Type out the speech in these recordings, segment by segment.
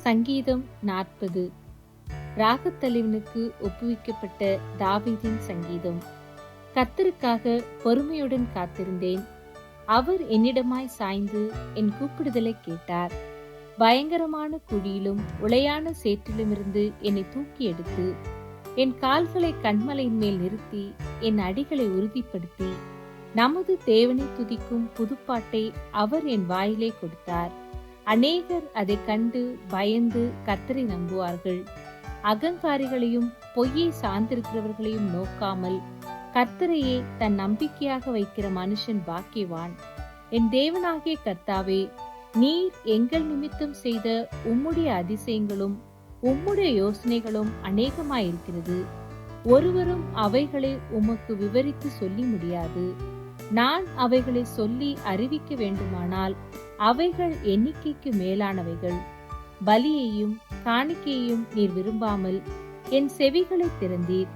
சங்கீதம் 40. ராகத்தலைவனுக்கு ஒப்புவிக்கப்பட்ட தாவீதின் சங்கீதம். கர்த்தருக்காக பொறுமையுடன் காத்திருந்தேன். அவர் என்னிடமாய் சாய்ந்து என் கூப்பிடுதலை கேட்டார். பயங்கரமான குழியிலும் உளையான சேற்றிலுமிருந்து என்னை தூக்கி எடுத்து என் கால்களை கண்மலையின் மேல் நிறுத்தி என் அடிகளை உறுதிப்படுத்தி நமது தேவனை துதிக்கும் புதுப்பாட்டை அவர் என் வாயிலே கொடுத்தார். அநேகர் அதை கண்டு பயந்து கர்த்தரை நம்புவார்கள். அகங்காரிகளையும் பொய்யை சார்ந்திருக்கிறவர்களையும் நோக்காமல் கர்த்தரையே தன் நம்பிக்கையாக வைக்கிற மனுஷன் பாக்கியவான். என் தேவனாகிய கர்த்தாவே, நீர் எங்கள் நிமித்தம் செய்த உம்முடைய அதிசயங்களும் உம்முடைய யோசனைகளும் அநேகமாயிருக்கிறது. ஒருவரும் அவைகளை உமக்கு விவரித்து சொல்லி முடியாது. நான் அவைகளை சொல்லி அறிவிக்க வேண்டுமானால் அவைகள் எண்ணிக்கைக்கு மேலானவைகள். பலியையும் காணிக்கையையும் நீர் விரும்பாமல் என் செவிகளை திறந்தீர்.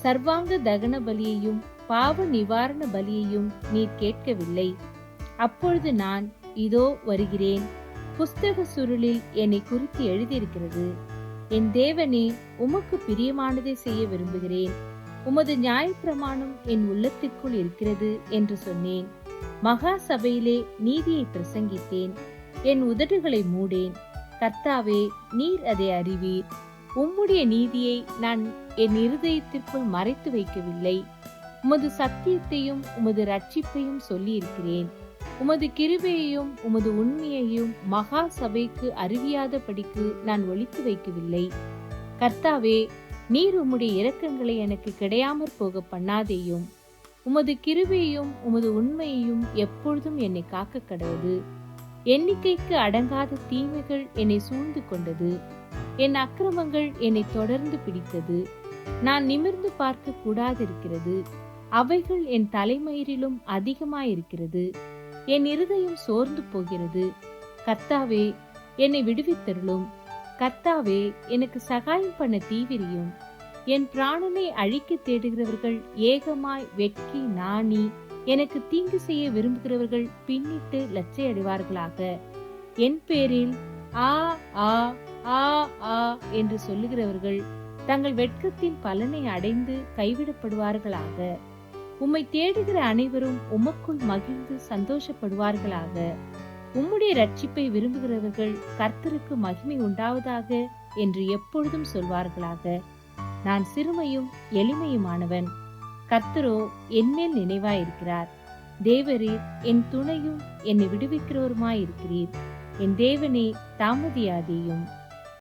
சர்வாங்க தகன பலியையும் பாவ நிவாரண பலியையும் நீர் கேட்கவில்லை. அப்பொழுது நான், இதோ வருகிறேன், புஸ்தக சுருளில் என்னை குறித்து எழுதியிருக்கிறது. என் தேவனே, உமக்கு பிரியமானதை செய்ய விரும்புகிறேன். உமது நியாயப்பிரமாணம் என் உள்ளத்திற்குள் இருக்கிறது என்று சொன்னேன். மகா சபையிலே நீதியை பிரசங்கித்தேன். என் உதடுகளை மூடேன். கர்த்தாவே, நீர் அதை அறிவீர். உம்முடைய நீதியை நான் என் இருதயத்திற்குள் மறைத்து வைக்கவில்லை. உமது சத்தியத்தையும் உமது ரட்சிப்பையும் சொல்லி இருக்கிறேன். உமது கிருபையையும் உமது உண்மையையும் மகா சபைக்கு அறிவியாதபடிக்கு நான் ஒளித்து வைக்கவில்லை. கர்த்தாவே, நீர் உம்முடைய இரக்கங்களை எனக்கு கிடையாமற் போக பண்ணாதேயும். உமது கிருபையையும் உமது உண்மையையும் எப்பொழுதும் என்னை காக்க கடவுது. எண்ணிக்கைக்கு அடங்காத தீமைகள் என்னை சூழ்ந்து கொண்டது. என் அக்கிரமங்கள் என்னை தொடர்ந்து பிடித்தது. நான் நிமிர்ந்து பார்க்க கூடாதிருக்கிறது. அவைகள் என் தலைமயிரிலும் அதிகமாயிருக்கிறது. என் இருதயம் சோர்ந்து போகிறது. கர்த்தாவே, என்னை விடுவித்தருளும். கர்த்தாவே, எனக்கு சகாயம் பண்ண தீவிரியும். என் பிராணனை அழிக்க தேடுகிறவர்கள் ஏகமாய் வெட்கி நாணி எனக்கு தீங்கு செய்ய விரும்புகிறவர்கள் பின்னிட்டு லட்சையடைவார்களாக. என் பேரில் ஆ ஆ ஆ ஆ என்று சொல்லுகிறவர்கள் தங்கள் வெட்கத்தின் பலனை அடைந்து கைவிடப்படுவார்களாக. உம்மை தேடுகிற அனைவரும் உமக்குள் மகிழ்ந்து சந்தோஷப்படுவார்களாக. உம்முடைய ரட்சிப்பை விரும்புகிறவர்கள் கர்த்தருக்கு மகிமை உண்டாவதாக என்று எப்பொழுதும் சொல்வார்களாக. நான் சிறுமையும் எளிமையுமானவன். கர்த்தரோ என்மேல் நினைவாயிருக்கிறார். தேவரீர் என் துணையும் என்னை விடுவிக்கிறவருமாயிருக்கிறீர். என் தேவனே, தாமதியாதேயும்.